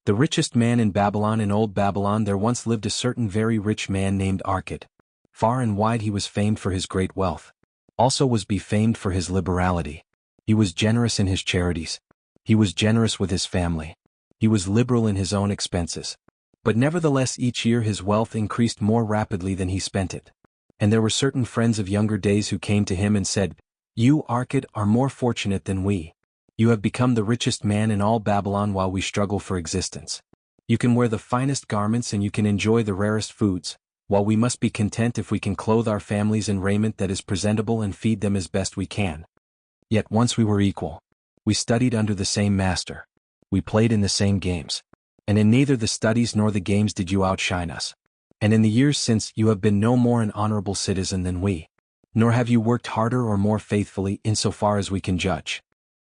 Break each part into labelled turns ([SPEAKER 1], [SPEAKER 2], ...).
[SPEAKER 1] The richest man in Babylon. In old Babylon there once lived a certain very rich man named Arkad. Far and wide he was famed for his great wealth. Also was befamed for his liberality. He was generous in his charities. He was generous with his family. He was liberal in his own expenses. But nevertheless each year his wealth increased more rapidly than he spent it. And there were certain friends of younger days who came to him and said, "You, Arkad, are more fortunate than we. You have become the richest man in all Babylon while we struggle for existence. You can wear the finest garments and you can enjoy the rarest foods, while we must be content if we can clothe our families in raiment that is presentable and feed them as best we can. Yet once we were equal. We studied under the same master. We played in the same games. And in neither the studies nor the games did you outshine us. And in the years since you have been no more an honorable citizen than we. Nor have you worked harder or more faithfully insofar as we can judge.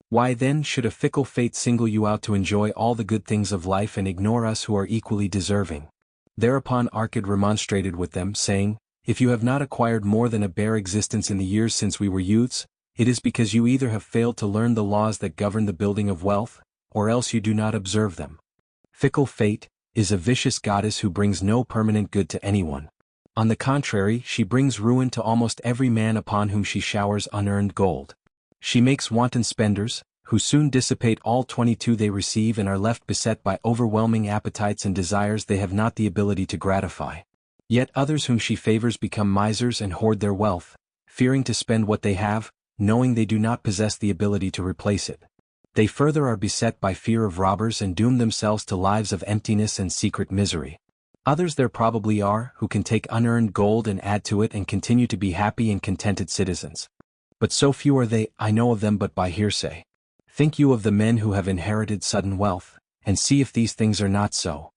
[SPEAKER 1] Why then should a fickle fate single you out to enjoy all the good things of life and ignore us who are equally deserving?" Thereupon Arkad remonstrated with them, saying, "If you have not acquired more than a bare existence in the years since we were youths, it is because you either have failed to learn the laws that govern the building of wealth, or else you do not observe them. Fickle fate is a vicious goddess who brings no permanent good to anyone. On the contrary, she brings ruin to almost every man upon whom she showers unearned gold. She makes wanton spenders, who soon dissipate all 22 they receive and are left beset by overwhelming appetites and desires they have not the ability to gratify. Yet others whom she favors become misers and hoard their wealth, fearing to spend what they have, knowing they do not possess the ability to replace it. They further are beset by fear of robbers and doom themselves to lives of emptiness and secret misery. Others there probably are who can take unearned gold and add to it and continue to be happy and contented citizens. But so few are they, I know of them but by hearsay. Think you of the men who have inherited sudden wealth, and see if these things are not so."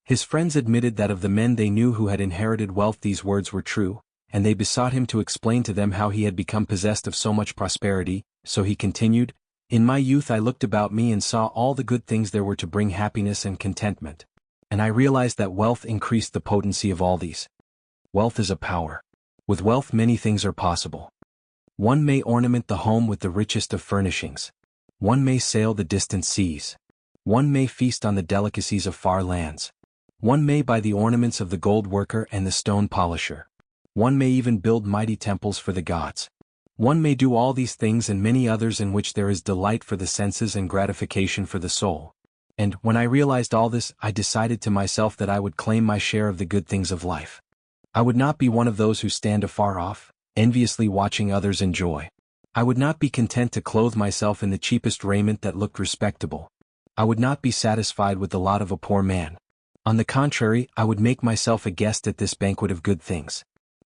[SPEAKER 1] His friends admitted that of the men they knew who had inherited wealth these words were true, and they besought him to explain to them how he had become possessed of so much prosperity. So he continued, "In my youth I looked about me and saw all the good things there were to bring happiness and contentment. And I realized that wealth increased the potency of all these. Wealth is a power. With wealth many things are possible. One may ornament the home with the richest of furnishings. One may sail the distant seas. One may feast on the delicacies of far lands. One may buy the ornaments of the gold worker and the stone polisher. One may even build mighty temples for the gods. One may do all these things and many others in which there is delight for the senses and gratification for the soul. And when I realized all this, I decided to myself that I would claim my share of the good things of life. I would not be one of those who stand afar off, enviously watching others enjoy. I would not be content to clothe myself in the cheapest raiment that looked respectable. I would not be satisfied with the lot of a poor man. On the contrary, I would make myself a guest at this banquet of good things.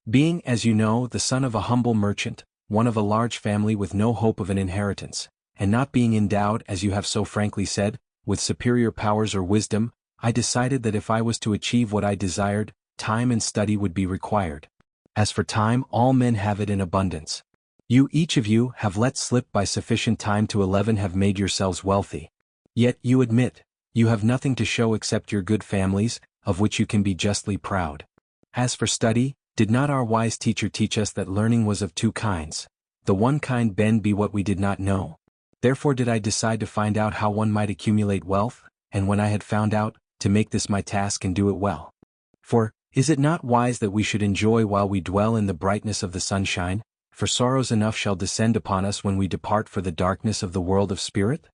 [SPEAKER 1] Being, as you know, the son of a humble merchant, one of a large family with no hope of an inheritance, and not being endowed, as you have so frankly said, with superior powers or wisdom, I decided that if I was to achieve what I desired, time and study would be required. As for time, all men have it in abundance. You, each of you, have let slip by sufficient time to 11 have made yourselves wealthy. Yet, you admit, you have nothing to show except your good families, of which you can be justly proud. As for study, did not our wise teacher teach us that learning was of two kinds? The one kind ben be what we did not know. Therefore did I decide to find out how one might accumulate wealth, and when I had found out, to make this my task and do it well. For, is it not wise that we should enjoy while we dwell in the brightness of the sunshine? For sorrows enough shall descend upon us when we depart for the darkness of the world of spirit?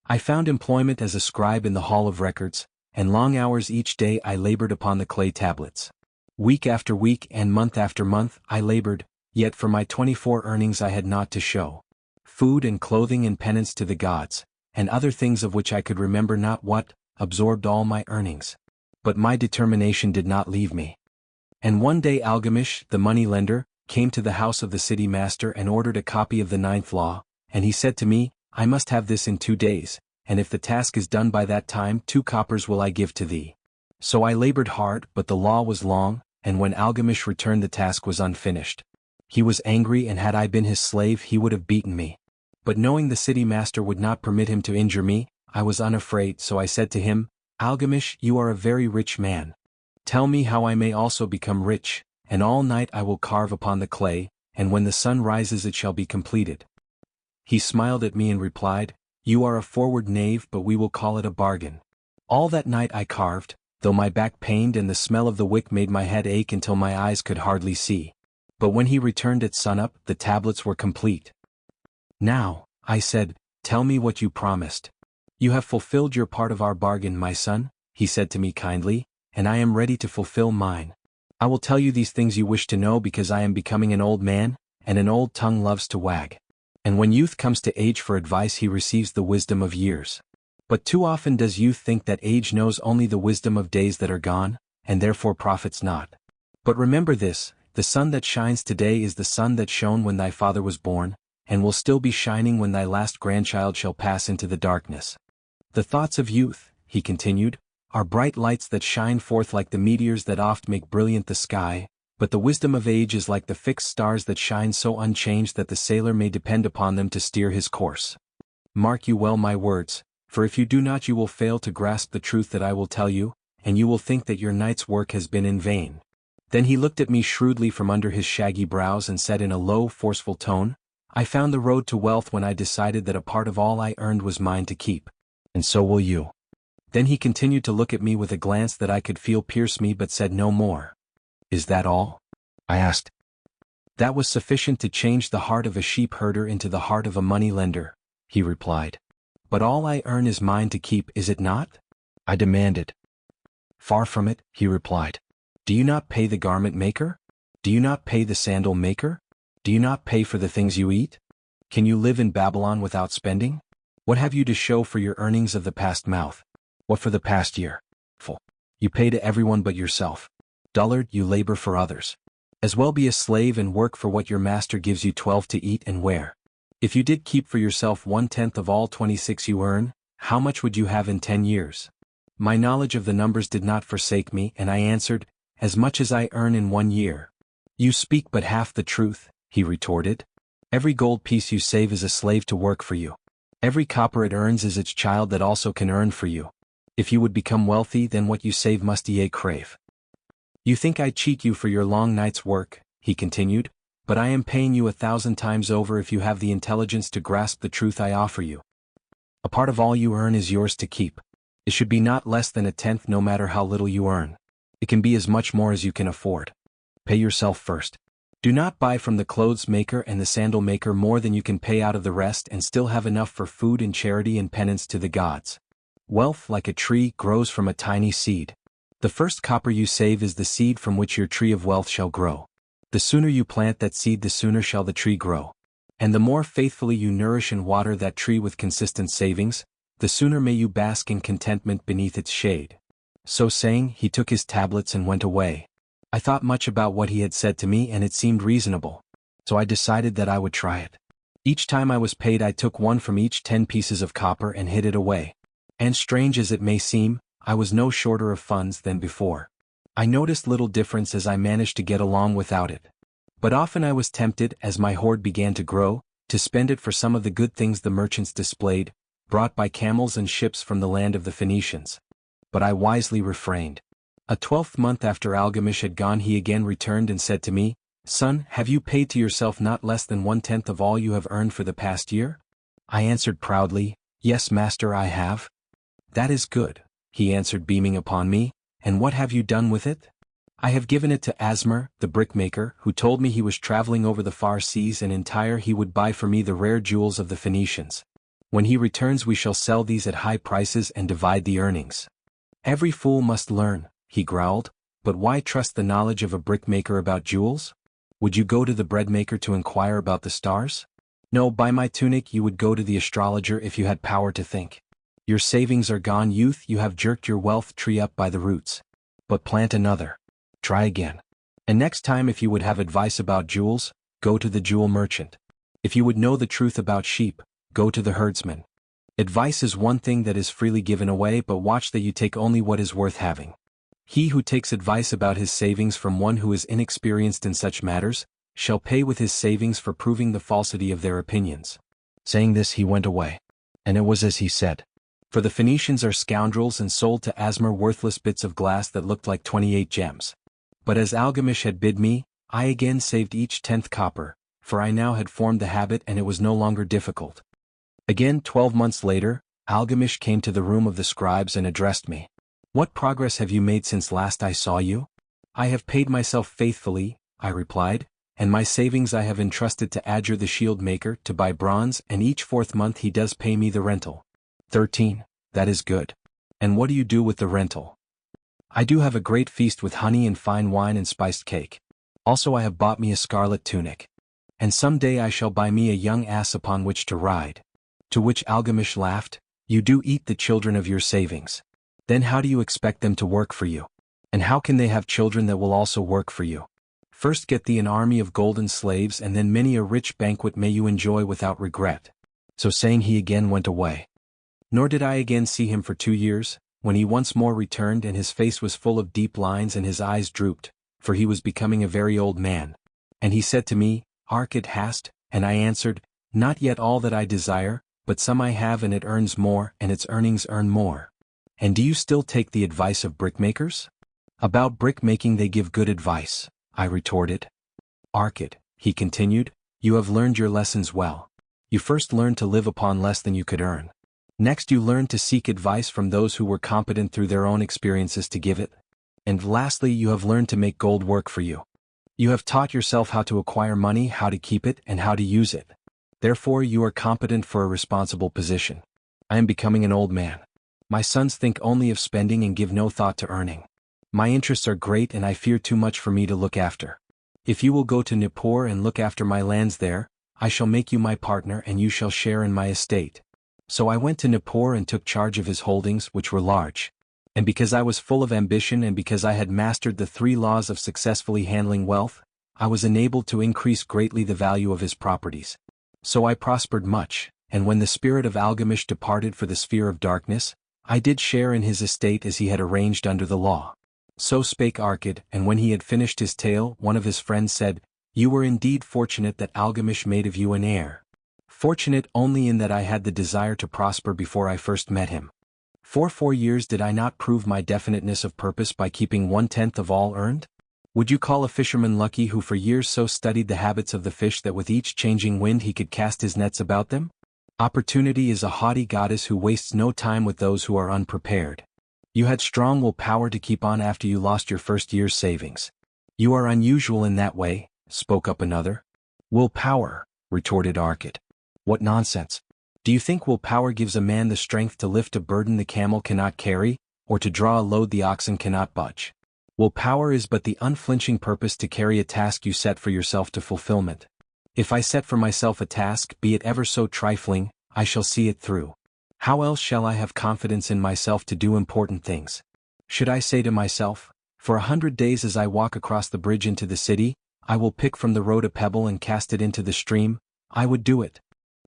[SPEAKER 1] I found employment as a scribe in the hall of records, and long hours each day I labored upon the clay tablets. Week after week and month after month I labored, yet for my 24 earnings I had naught to show. Food and clothing and penance to the gods, and other things of which I could remember not what, absorbed all my earnings. But my determination did not leave me. And one day Algamish, the money lender, came to the house of the city master and ordered a copy of the 9th law, and he said to me, I must have this in 2 days, and if the task is done by that time 2 coppers will I give to thee. So I labored hard, but the law was long, and when Algamish returned the task was unfinished. He was angry, and had I been his slave he would have beaten me. But knowing the city master would not permit him to injure me, I was unafraid, so I said to him, Algamish, you are a very rich man. Tell me how I may also become rich, and all night I will carve upon the clay, and when the sun rises it shall be completed. He smiled at me and replied, You are a forward knave, but we will call it a bargain. All that night I carved, though my back pained and the smell of the wick made my head ache until my eyes could hardly see. But when he returned at sunup, the tablets were complete. "Now," I said, "tell me what you promised." "You have fulfilled your part of our bargain, my son," he said to me kindly, "and I am ready to fulfill mine. I will tell you these things you wish to know because I am becoming an old man, and an old tongue loves to wag. And when youth comes to age for advice he receives the wisdom of years. But too often does youth think that age knows only the wisdom of days that are gone, and therefore profits not. But remember this, the sun that shines today is the sun that shone when thy father was born, and will still be shining when thy last grandchild shall pass into the darkness. The thoughts of youth," he continued, "are bright lights that shine forth like the meteors that oft make brilliant the sky, but the wisdom of age is like the fixed stars that shine so unchanged that the sailor may depend upon them to steer his course. Mark you well my words, for if you do not you will fail to grasp the truth that I will tell you, and you will think that your night's work has been in vain." Then he looked at me shrewdly from under his shaggy brows and said in a low, forceful tone, "I found the road to wealth when I decided that a part of all I earned was mine to keep. And so will you." Then he continued to look at me with a glance that I could feel pierce me but said no more. "Is that all?" I asked. "That was sufficient to change the heart of a sheep herder into the heart of a money lender," he replied. "But all I earn is mine to keep, is it not?" I demanded. "Far from it," he replied. "Do you not pay the garment maker? Do you not pay the sandal maker? Do you not pay for the things you eat? Can you live in Babylon without spending? What have you to show for your earnings of the past month? What for the past year? Fool. You pay to everyone but yourself. Dullard, you labor for others. As well be a slave and work for what your master gives you 12 to eat and wear. If you did keep for yourself 1/10 of all 26 you earn, how much would you have in 10 years? My knowledge of the numbers did not forsake me, and I answered, "As much as I earn in 1 year." "You speak but half the truth," he retorted. "Every gold piece you save is a slave to work for you. Every copper it earns is its child that also can earn for you. If you would become wealthy, then what you save must ye crave. You think I cheat you for your long night's work," he continued, "but I am paying you 1,000 times over if you have the intelligence to grasp the truth I offer you. A part of all you earn is yours to keep. It should be not less than 1/10 no matter how little you earn. It can be as much more as you can afford. Pay yourself first. Do not buy from the clothes maker and the sandal maker more than you can pay out of the rest and still have enough for food and charity and penance to the gods. Wealth, like a tree, grows from a tiny seed. The first copper you save is the seed from which your tree of wealth shall grow. The sooner you plant that seed, the sooner shall the tree grow. And the more faithfully you nourish and water that tree with consistent savings, the sooner may you bask in contentment beneath its shade." So saying, he took his tablets and went away. I thought much about what he had said to me and it seemed reasonable. So I decided that I would try it. Each time I was paid I took one from each 10 pieces of copper and hid it away. And strange as it may seem, I was no shorter of funds than before. I noticed little difference as I managed to get along without it. But often I was tempted, as my hoard began to grow, to spend it for some of the good things the merchants displayed, brought by camels and ships from the land of the Phoenicians. But I wisely refrained. A 12th month after Algamish had gone he again returned and said to me, "Son, have you paid to yourself not less than 1/10 of all you have earned for the past year?" I answered proudly, "Yes, master, I have." "That is good," he answered beaming upon me, "and what have you done with it?" "I have given it to Asmar, the brickmaker, who told me he was traveling over the far seas and in Tyre he would buy for me the rare jewels of the Phoenicians. When he returns we shall sell these at high prices and divide the earnings." "Every fool must learn," he growled, "but why trust the knowledge of a brickmaker about jewels? Would you go to the breadmaker to inquire about the stars? No, by my tunic you would go to the astrologer if you had power to think. Your savings are gone, youth, you have jerked your wealth tree up by the roots. But plant another. Try again. And next time if you would have advice about jewels, go to the jewel merchant. If you would know the truth about sheep, go to the herdsman. Advice is one thing that is freely given away, but watch that you take only what is worth having. He who takes advice about his savings from one who is inexperienced in such matters, shall pay with his savings for proving the falsity of their opinions." Saying this he went away. And it was as he said. For the Phoenicians are scoundrels and sold to Asmar worthless bits of glass that looked like 28 gems. But as Algamish had bid me, I again saved each 10th copper, for I now had formed the habit and it was no longer difficult. Again 12 months later, Algamish came to the room of the scribes and addressed me. "What progress have you made since last I saw you?" "I have paid myself faithfully," I replied, "and my savings I have entrusted to Adger the shield maker to buy bronze, and each 4th month he does pay me the rental." 13. That is good. And what do you do with the rental? "I do have a great feast with honey and fine wine and spiced cake. Also I have bought me a scarlet tunic. And some day I shall buy me a young ass upon which to ride." To which Algamish laughed, "You do eat the children of your savings. Then how do you expect them to work for you? And how can they have children that will also work for you? First get thee an army of golden slaves, and then many a rich banquet may you enjoy without regret." So saying he again went away. Nor did I again see him for 2 years, when he once more returned, and his face was full of deep lines and his eyes drooped, for he was becoming a very old man. And he said to me, "Arkad, hast?" And I answered, "Not yet all that I desire, but some I have, and it earns more, and its earnings earn more." "And do you still take the advice of brickmakers?" "About brickmaking they give good advice," I retorted. "Arkad," he continued, "you have learned your lessons well. You first learned to live upon less than you could earn. Next you learned to seek advice from those who were competent through their own experiences to give it. And lastly you have learned to make gold work for you. You have taught yourself how to acquire money, how to keep it, and how to use it. Therefore you are competent for a responsible position. I am becoming an old man. My sons think only of spending and give no thought to earning. My interests are great, and I fear too much for me to look after. If you will go to Nippur and look after my lands there, I shall make you my partner and you shall share in my estate." So I went to Nippur and took charge of his holdings, which were large. And because I was full of ambition and because I had mastered the 3 laws of successfully handling wealth, I was enabled to increase greatly the value of his properties. So I prospered much, and when the spirit of Algamish departed for the sphere of darkness, I did share in his estate as he had arranged under the law. So spake Arkad, and when he had finished his tale, one of his friends said, "You were indeed fortunate that Algamish made of you an heir." "Fortunate only in that I had the desire to prosper before I first met him. For 4 years did I not prove my definiteness of purpose by keeping 1/10 of all earned? Would you call a fisherman lucky who for years so studied the habits of the fish that with each changing wind he could cast his nets about them? Opportunity is a haughty goddess who wastes no time with those who are unprepared. You had strong will power to keep on after you lost your first year's savings." "You are unusual in that way," spoke up another. "Will power," retorted Arkad. "What nonsense! Do you think will power gives a man the strength to lift a burden the camel cannot carry, or to draw a load the oxen cannot budge? Will power is but the unflinching purpose to carry a task you set for yourself to fulfillment. If I set for myself a task, be it ever so trifling, I shall see it through. How else shall I have confidence in myself to do important things? Should I say to myself, for 100 days as I walk across the bridge into the city, I will pick from the road a pebble and cast it into the stream, I would do it.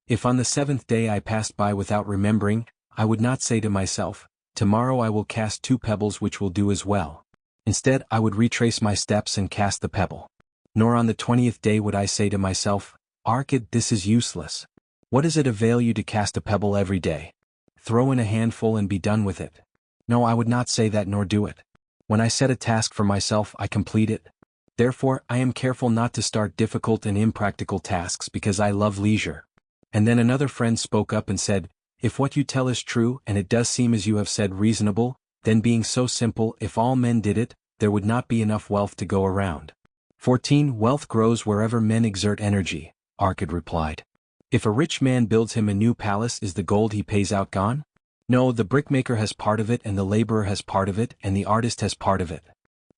[SPEAKER 1] If on the 7th day I passed by without remembering, I would not say to myself, tomorrow I will cast 2 pebbles which will do as well. Instead I would retrace my steps and cast the pebble. Nor on the 20th day would I say to myself, Arkad, this is useless. What does it avail you to cast a pebble every day? Throw in a handful and be done with it. No, I would not say that nor do it. When I set a task for myself, I complete it. Therefore, I am careful not to start difficult and impractical tasks because I love leisure. And then another friend spoke up and said, if what you tell is true and it does seem as you have said reasonable, then being so simple, if all men did it, there would not be enough wealth to go around. 14. Wealth grows wherever men exert energy, Arkad replied. If a rich man builds him a new palace, is the gold he pays out gone? No, the brickmaker has part of it and the laborer has part of it and the artist has part of it.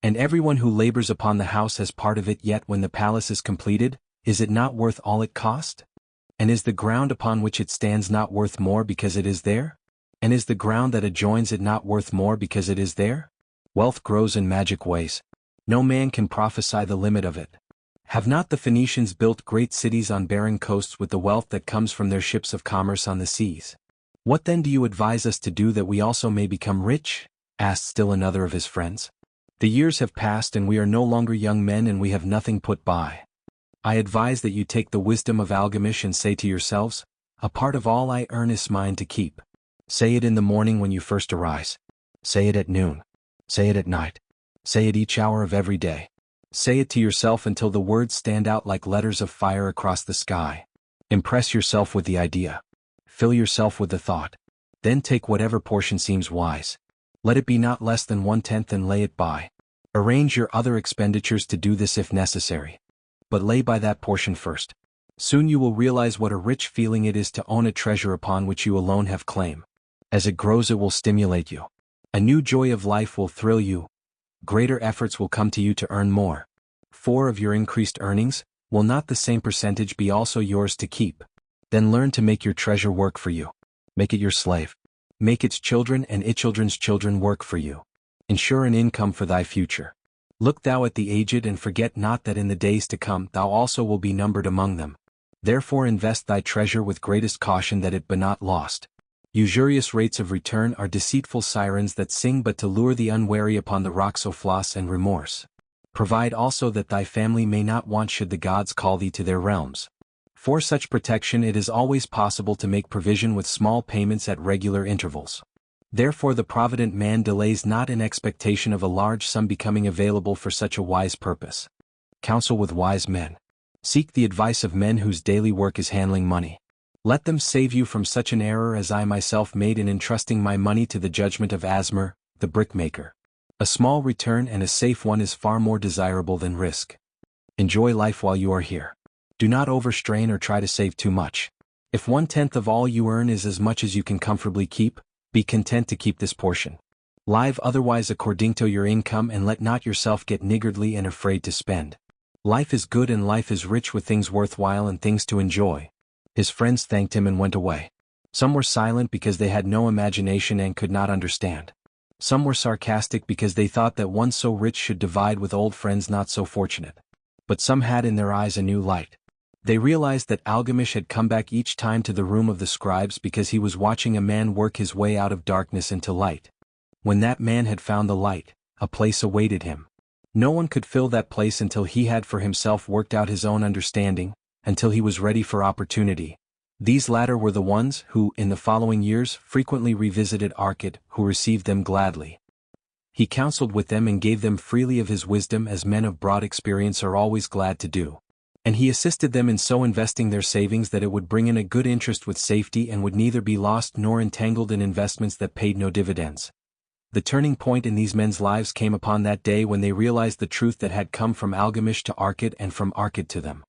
[SPEAKER 1] And everyone who labors upon the house has part of it, yet when the palace is completed, is it not worth all it cost? And is the ground upon which it stands not worth more because it is there? And is the ground that adjoins it not worth more because it is there? Wealth grows in magic ways. No man can prophesy the limit of it. Have not the Phoenicians built great cities on barren coasts with the wealth that comes from their ships of commerce on the seas? What then do you advise us to do that we also may become rich? Asked still another of his friends. The years have passed and we are no longer young men and we have nothing put by. I advise that you take the wisdom of Algamish and say to yourselves, a part of all I earn is mine to keep. Say it in the morning when you first arise. Say it at noon. Say it at night. Say it each hour of every day. Say it to yourself until the words stand out like letters of fire across the sky. Impress yourself with the idea. Fill yourself with the thought. Then take whatever portion seems wise. Let it be not less than 1/10 and lay it by. Arrange your other expenditures to do this if necessary. But lay by that portion first. Soon you will realize what a rich feeling it is to own a treasure upon which you alone have claim. As it grows it will stimulate you. A new joy of life will thrill you. Greater efforts will come to you to earn more. 4 of your increased earnings, will not the same percentage be also yours to keep? Then learn to make your treasure work for you. Make it your slave. Make its children and its children's children work for you. Ensure an income for thy future. Look thou at the aged and forget not that in the days to come thou also will be numbered among them. Therefore invest thy treasure with greatest caution that it be not lost. Usurious rates of return are deceitful sirens that sing but to lure the unwary upon the rocks of floss and remorse. Provide also that thy family may not want should the gods call thee to their realms. For such protection it is always possible to make provision with small payments at regular intervals. Therefore the provident man delays not in expectation of a large sum becoming available for such a wise purpose. Counsel with wise men. Seek the advice of men whose daily work is handling money. Let them save you from such an error as I myself made in entrusting my money to the judgment of Asmur, the brickmaker. A small return and a safe one is far more desirable than risk. Enjoy life while you are here. Do not overstrain or try to save too much. If 1/10 of all you earn is as much as you can comfortably keep, be content to keep this portion. Live otherwise according to your income and let not yourself get niggardly and afraid to spend. Life is good and life is rich with things worthwhile and things to enjoy. His friends thanked him and went away. Some were silent because they had no imagination and could not understand. Some were sarcastic because they thought that one so rich should divide with old friends not so fortunate. But some had in their eyes a new light. They realized that Algamish had come back each time to the room of the scribes because he was watching a man work his way out of darkness into light. When that man had found the light, a place awaited him. No one could fill that place until he had for himself worked out his own understanding, until he was ready for opportunity. These latter were the ones who, in the following years, frequently revisited Arkad, who received them gladly. He counseled with them and gave them freely of his wisdom as men of broad experience are always glad to do. And he assisted them in so investing their savings that it would bring in a good interest with safety and would neither be lost nor entangled in investments that paid no dividends. The turning point in these men's lives came upon that day when they realized the truth that had come from Algamish to Arkad and from Arkad to them.